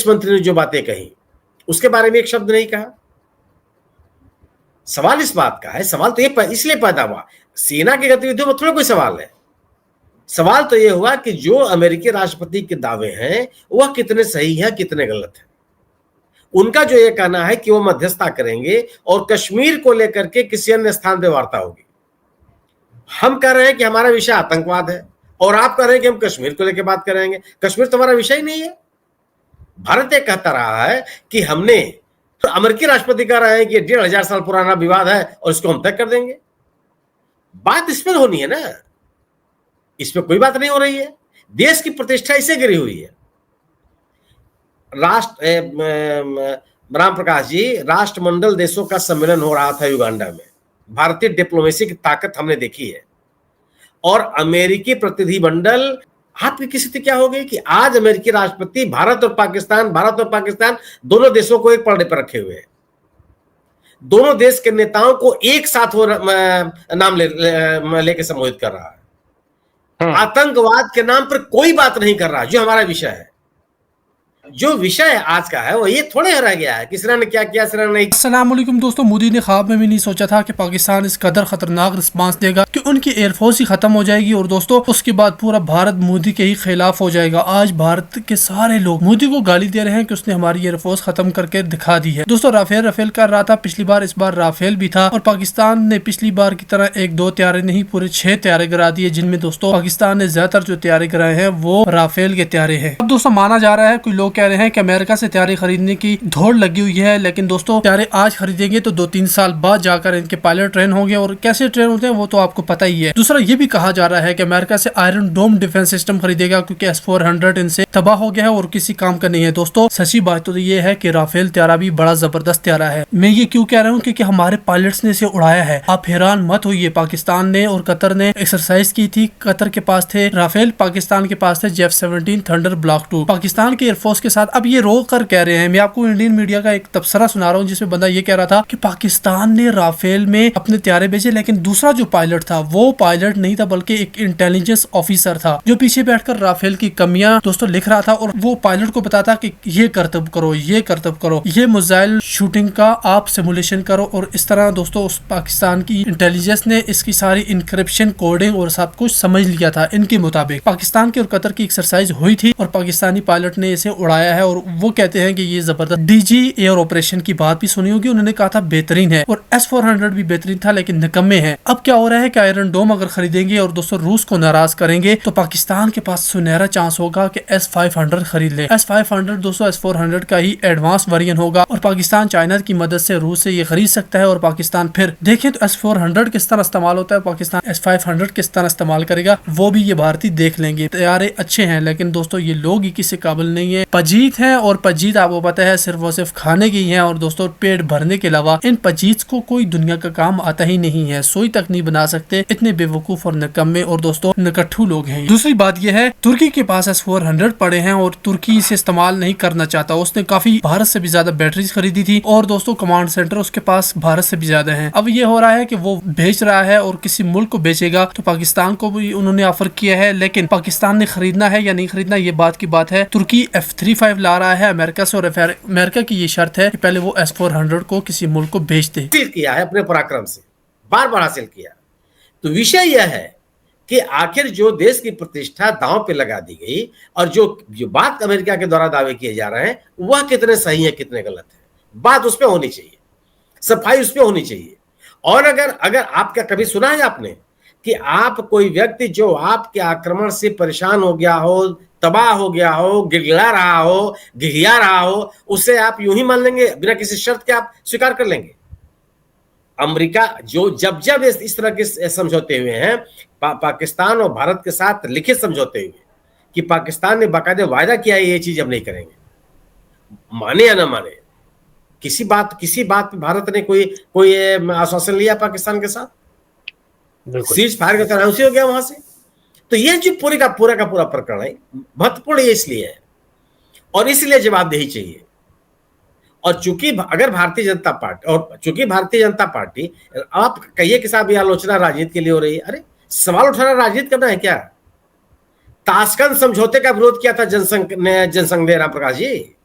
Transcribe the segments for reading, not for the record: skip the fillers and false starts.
विदेश मंत्री ने जो बातें कही उसके बारे में एक शब्द नहीं कहा। सवाल इस बात का है, सवाल तो ये इसलिए पैदा हुआ, सेना की गतिविधियों में थोड़ा कोई सवाल है। सवाल तो यह हुआ कि जो अमेरिकी राष्ट्रपति के दावे हैं वह कितने सही है कितने गलत है। उनका जो ये कहना है कि वो मध्यस्थता करेंगे और कश्मीर को लेकर के किसी अन्य स्थान पर वार्ता होगी। हम कह रहे हैं कि हमारा विषय आतंकवाद है और आप कह रहे हैं कि हम कश्मीर को लेकर बात करेंगे। कश्मीर तो हमारा विषय ही नहीं है। भारत ये कहता रहा है कि हमने, तो अमेरिकी राष्ट्रपति कह रहे हैं कि 1500 साल पुराना विवाद है और इसको हम तय कर देंगे। बात इस पर होनी है ना, इस पर कोई बात नहीं हो रही है। देश की प्रतिष्ठा इसे गिरी हुई है। राम प्रकाश जी, राष्ट्रमंडल देशों का सम्मेलन हो रहा था युगांडा में। भारतीय डिप्लोमेसी की ताकत हमने देखी है और अमेरिकी प्रतिनिधिमंडल, आपकी स्थिति क्या हो गई कि आज अमेरिकी राष्ट्रपति भारत और पाकिस्तान दोनों देशों को एक पर्दे पर रखे हुए हैं। दोनों देश के नेताओं को एक साथ वो नाम लेके संबोधित कर रहा है। आतंकवाद के नाम पर कोई बात नहीं कर रहा, जो हमारा विषय है। जो विषय आज का है वो ये थोड़े रह गया है कि सिरा ने क्या किया, सिरा ने नहीं। अस्सलाम वालेकुम दोस्तों, मोदी ने ख्वाब में भी नहीं सोचा था कि पाकिस्तान इस कदर खतरनाक रिस्पांस देगा कि उनकी एयरफोर्स ही खत्म हो जाएगी और दोस्तों उसके बाद पूरा भारत मोदी के ही खिलाफ हो जाएगा। आज भारत के सारे लोग मोदी को गाली दे रहे हैं कि उसने हमारी एयरफोर्स खत्म करके दिखा दी है। दोस्तों राफेल कर रहा था पिछली बार, इस बार राफेल भी था और पाकिस्तान ने पिछली बार की तरह 1-2 तैयारे नहीं पूरे 6 तैयारे गिरा दिए, जिनमें दोस्तों पाकिस्तान ने ज्यादातर जो तैयारे गिराए हैं वो राफेल के तैयारे हैं। अब दोस्तों माना जा रहा है, कोई लोग कह रहे हैं कि अमेरिका से तैयारी खरीदने की दौड़ लगी हुई है, लेकिन दोस्तों तैयारे आज खरीदेंगे तो 2-3 साल बाद जाकर इनके पायलट ट्रेन होंगे और कैसे ट्रेन होते हैं वो तो आपको पता ही है। दूसरा ये भी कहा जा रहा है कि अमेरिका से आयरन डोम डिफेंस सिस्टम खरीदेगा क्योंकि S-400 इनसे तबाह हो गया है और किसी काम का नहीं है। दोस्तों सच्ची बात तो ये है कि राफेल तैयारा भी बड़ा जबरदस्त तैयारा है। मैं ये क्यों कह रहा हूँ क्योंकि हमारे पायलट्स ने इसे उड़ाया है। आप हैरान मत होइए, पाकिस्तान ने और कतर ने एक्सरसाइज की थी। कतर के पास थे राफेल, पाकिस्तान के पास थे F-17 थंडर ब्लॉक 2। पाकिस्तान के एयरफोर्स के साथ अब ये रोक कर कह रहे हैं। मैं आपको इंडियन मीडिया का एक तबसरा सुना रहा हूँ जिसमें बंदा ये कह रहा था कि पाकिस्तान ने राफेल में अपने तैयारे भेजे, लेकिन दूसरा जो पायलट था वो पायलट नहीं था बल्कि एक इंटेलिजेंस ऑफिसर था जो पीछे बैठकर राफेल की कमियां दोस्तों लिख रहा था और वो पायलट को बताता कि ये करतब करो, ये करतब करो, ये मिसाइल शूटिंग का आप सिमुलेशन करो। और इस तरह दोस्तों उस पाकिस्तान की इंटेलिजेंस ने इसकी सारी इंक्रिप्शन कोडिंग और सब कुछ समझ लिया था। इनके मुताबिक पाकिस्तान की और कतर की एक्सरसाइज हुई थी और पाकिस्तानी पायलट ने इसे उड़ाया है और वो कहते हैं कि ये जबरदस्त। डीजी एयर ऑपरेशन की बात भी सुनी होगी, उन्होंने कहा था बेहतरीन है और S-400 भी बेहतरीन था लेकिन निकम्मे है। अब क्या हो रहा है कि आयरन डोम अगर खरीदेंगे और दोस्तों रूस को नाराज करेंगे तो पाकिस्तान के पास सुनहरा चांस होगा कि S-500 खरीद ले। S-500 दोस्तों S-400 का ही एडवांस वेरिएंट होगा और पाकिस्तान चाइना की मदद से रूस से ये खरीद सकता है और पाकिस्तान फिर देखें तो S-400 किस तरह इस्तेमाल होता है, पाकिस्तान S-500 किस तरह इस्तेमाल करेगा वो भी ये भारतीय देख लेंगे। तैयारे अच्छे हैं लेकिन दोस्तों ये लोग ही किसी काबिल नहीं है। पजीत है और पजीत आपको पता है सिर्फ और सिर्फ खाने की है और दोस्तों पेट भरने के अलावा इन पजीत को कोई दुनिया का काम आता ही नहीं है। सोई तक नहीं बना सकते, इतने बेवकूफ और निकम्मे और दोस्तों निकट्ठू लोग हैं। दूसरी बात यह है तुर्की के पास S-400 पड़े हैं और तुर्की इसे इस्तेमाल नहीं करना चाहता। उसने काफी भारत से भी ज्यादा बैटरीज खरीदी थी और दोस्तों कमांड सेंटर उसके पास भारत से भी ज्यादा है। अब ये हो रहा है कि वो बेच रहा है और किसी मुल्क को बेचेगा तो पाकिस्तान को भी उन्होंने ऑफर किया है, लेकिन पाकिस्तान ने खरीदना है या नहीं खरीदना ये बात की बात है। तुर्की F-35 ला रहा है अमेरिका से और अमेरिका की ये शर्त है कि पहले वो S-400 को किसी मुल्क को बेच दे। हासिल किया है अपने पराक्रम से, बार बार हासिल किया। तो विषय यह है कि आखिर जो देश की प्रतिष्ठा दांव पे लगा दी गई और जो बात अमेरिका के द्वारा दावे किए जा रहे हैं वह कितने सही है कितने गलत है, बात उस पर होनी चाहिए, सफाई उस पर होनी चाहिए। और अगर आपका कभी सुना है आपने कि आप कोई व्यक्ति जो आपके आक्रमण से परेशान हो गया हो, तबाह हो गया हो, गिड़गिड़ा रहा हो, घिघिया रहा हो, उसे आप यूं ही मान लेंगे बिना किसी शर्त के आप स्वीकार कर लेंगे? अमेरिका जो जब इस तरह के समझौते हुए हैं पाकिस्तान और भारत के साथ लिखित समझौते हुए कि पाकिस्तान ने बाकायदे वायदा किया है ये चीज हम नहीं करेंगे, माने या ना माने, किसी बात पे भारत ने कोई आश्वासन लिया पाकिस्तान के साथ? सीज फायर का तनाव हो गया वहां से। तो ये जो पूरा का पूरा प्रकरण है महत्वपूर्ण इसलिए है और इसलिए जवाबदेही चाहिए। और चूंकि भारतीय जनता पार्टी आप कहिए कि साहब ये आलोचना राजनीति के लिए हो रही है, अरे सवाल उठाना राजनीति करना है क्या? ताशकंद समझौते का विरोध किया था जनसंघ ने राम प्रकाश जी,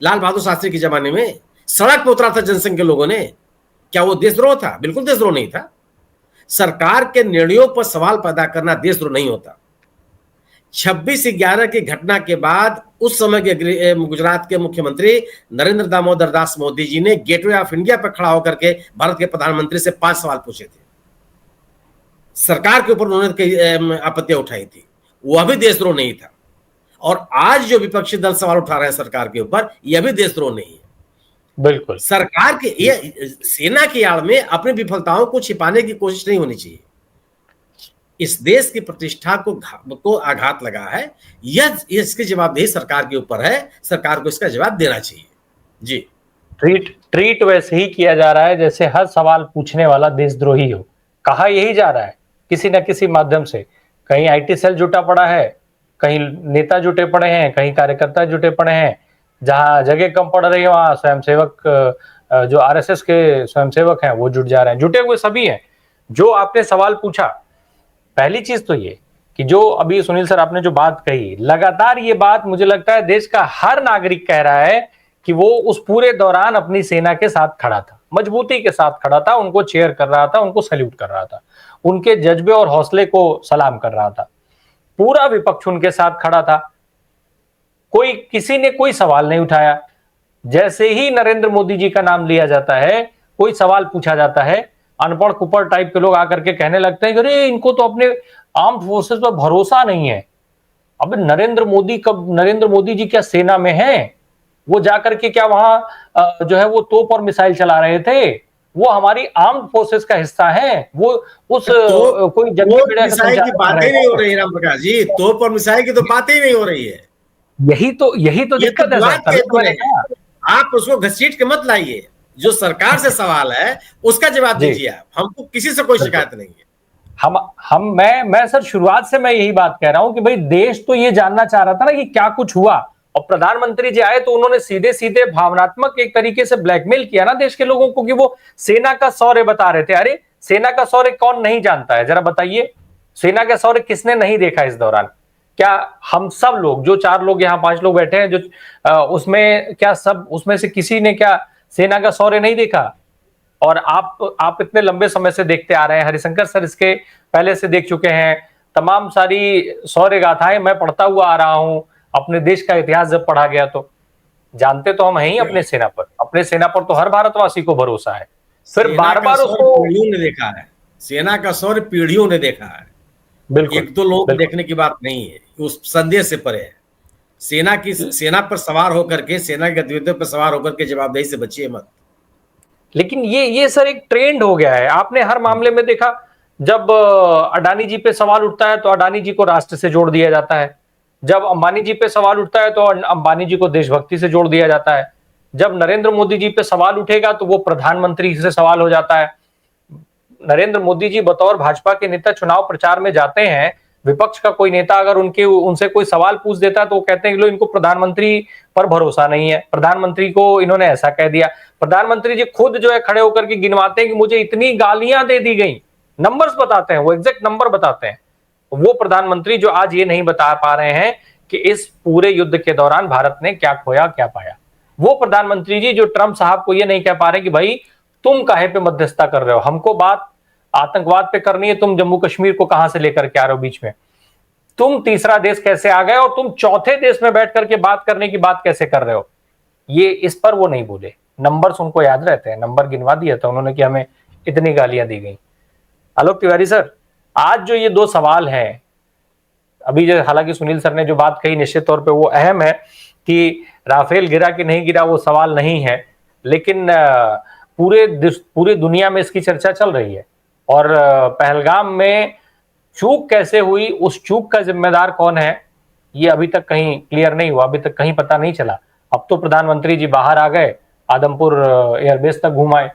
लाल बहादुर शास्त्री के जमाने में सड़क पर उतरा था जनसंघ के लोगों ने। क्या वो देशद्रोह था? बिल्कुल देशद्रोह नहीं था। सरकार के निर्णयों पर सवाल पैदा करना देशद्रोह नहीं होता। 26/11 की घटना के बाद उस समय के गुजरात के मुख्यमंत्री नरेंद्र दामोदर दास मोदी जी ने गेटवे ऑफ इंडिया पर खड़ा होकर के भारत के प्रधानमंत्री से 5 सवाल पूछे थे। सरकार के ऊपर उन्होंने कई आपत्तियां उठाई थी, वह भी देशद्रोह नहीं था। और आज जो विपक्षी दल सवाल उठा रहे हैं सरकार के ऊपर, यह भी देशद्रोह नहीं है। बिल्कुल। सरकार के ये सेना की आड़ में अपनी विफलताओं को छिपाने की कोशिश नहीं होनी चाहिए। इस देश की प्रतिष्ठा को आघात लगा है, यह इसकी जवाबदेही सरकार के ऊपर है। सरकार को इसका जवाब देना चाहिए। जी, ट्रीट वैसे ही किया जा रहा है जैसे हर सवाल पूछने वाला देशद्रोही हो। कहा यही जा रहा है किसी न किसी माध्यम से। कहीं आईटी सेल जुटा पड़ा है, कहीं नेता जुटे पड़े हैं, कहीं कार्यकर्ता जुटे पड़े हैं। जहां जगह कम पड़ रही है वहां स्वयंसेवक, जो आरएसएस के स्वयंसेवक हैं वो जुट जा रहे हैं। जुटे हुए सभी हैं। जो आपने सवाल पूछा, पहली चीज तो ये कि जो अभी सुनील सर आपने जो बात कही, लगातार ये बात मुझे लगता है देश का हर नागरिक कह रहा है कि वो उस पूरे दौरान अपनी सेना के साथ खड़ा था, मजबूती के साथ खड़ा था, उनको चेयर कर रहा था, उनको सैल्यूट कर रहा था, उनके जज्बे और हौसले को सलाम कर रहा था। पूरा विपक्ष उनके साथ खड़ा था। किसी ने कोई सवाल नहीं उठाया। जैसे ही नरेंद्र मोदी जी का नाम लिया जाता है, कोई सवाल पूछा जाता है, अनपढ़ कुपढ़ टाइप के लोग आकर के कहने लगते हैं कि अरे इनको तो अपने आर्म्ड फोर्सेस पर भरोसा नहीं है। अब नरेंद्र मोदी जी क्या सेना में हैं? वो जाकर के क्या वहां जो है वो तोप और मिसाइल चला रहे थे? वो हमारी आर्म्ड फोर्सेस का हिस्सा है। वो उस कोई जंगी मिसाइल की बातें नहीं हो रही राम प्रकाश जी, तोप और मिसाइल की तो बातें ही नहीं हो रही है। यही तो दिक्कत है। आप उसको घसीट के मत लाइए। जो सरकार से सवाल है उसका जवाब दीजिए आप। हमको किसी से कोई शिकायत नहीं है। मैं सर शुरुआत से मैं यही बात कह रहा हूं कि भाई देश तो ये जानना चाह रहा था ना कि क्या कुछ हुआ। और प्रधानमंत्री जी आए तो उन्होंने सीधे सीधे भावनात्मक एक तरीके से ब्लैकमेल किया ना देश के लोगों को कि वो सेना का शौर्य बता रहे थे। अरे सेना का शौर्य कौन नहीं जानता है, जरा बताइए। सेना का शौर्य किसने नहीं देखा इस दौरान? क्या हम सब लोग, जो 4 लोग यहाँ 5 लोग बैठे हैं, जो उसमें क्या सब उसमें से किसी ने क्या सेना का शौर्य नहीं देखा? और आप इतने लंबे समय से देखते आ रहे हैं, हरिशंकर सर इसके पहले से देख चुके हैं। तमाम सारी शौर्य गाथाएं मैं पढ़ता हुआ आ रहा हूं। अपने देश का इतिहास जब पढ़ा गया तो जानते तो हम हैं ही अपने सेना पर। अपने सेना पर तो हर भारतवासी को भरोसा है। फिर बार बार उसको पीढ़ियों ने देखा है। सेना का शौर्य पीढ़ियों ने देखा है। बिल्कुल, एक दो लोग देखने की बात नहीं है, उस संदेश से परे है। सेना पर सवार होकर के, सेना की गतिविधियों पर सवार होकर के जवाबदेही से बचिए मत। लेकिन ये सर एक ट्रेंड हो गया है। आपने हर मामले में देखा, जब अडानी जी पे सवाल उठता है तो अडानी जी को राष्ट्र से जोड़ दिया जाता है। जब अंबानी जी पे सवाल उठता है तो अंबानी जी को देशभक्ति से जोड़ दिया जाता है। जब नरेंद्र मोदी जी पे सवाल उठेगा तो वो प्रधानमंत्री से सवाल हो जाता है। नरेंद्र मोदी जी बतौर भाजपा के नेता चुनाव प्रचार में जाते हैं, विपक्ष का कोई नेता अगर उनसे कोई सवाल पूछ देता है तो वो कहते हैं कि लो इनको प्रधानमंत्री पर भरोसा नहीं है, प्रधानमंत्री को इन्होंने ऐसा कह दिया। प्रधानमंत्री जी खुद जो है खड़े होकर के गिनवाते हैं कि मुझे इतनी गालियां दे दी गई, नंबर्स बताते हैं, वो एग्जैक्ट नंबर बताते हैं। वो प्रधानमंत्री जो आज ये नहीं बता पा रहे हैं कि इस पूरे युद्ध के दौरान भारत ने क्या खोया क्या पाया। वो प्रधानमंत्री जी जो ट्रंप साहब को ये नहीं कह पा रहे कि भाई तुम काहे पे मध्यस्थता कर रहे हो, हमको बात आतंकवाद पे करनी है, तुम जम्मू कश्मीर को कहां से लेकर के आ रहे हो बीच में, तुम तीसरा देश कैसे आ गए और तुम चौथे देश में बैठ करके बात करने की बात कैसे कर रहे हो। ये इस पर वो नहीं बोले। नंबर्स उनको याद रहते हैं, नंबर गिनवा दिया था उन्होंने कि हमें इतनी गालियां दी गई। आलोक तिवारी सर, आज जो ये 2 सवाल हैं, अभी जो हालांकि सुनील सर ने जो बात कही निश्चित तौर पे वो अहम है कि राफेल गिरा कि नहीं गिरा वो सवाल नहीं है, लेकिन पूरे दुनिया में इसकी चर्चा चल रही है। और पहलगाम में चूक कैसे हुई, उस चूक का जिम्मेदार कौन है, ये अभी तक कहीं क्लियर नहीं हुआ, अभी तक कहीं पता नहीं चला। अब तो प्रधानमंत्री जी बाहर आ गए, आदमपुर एयरबेस तक घुमाए,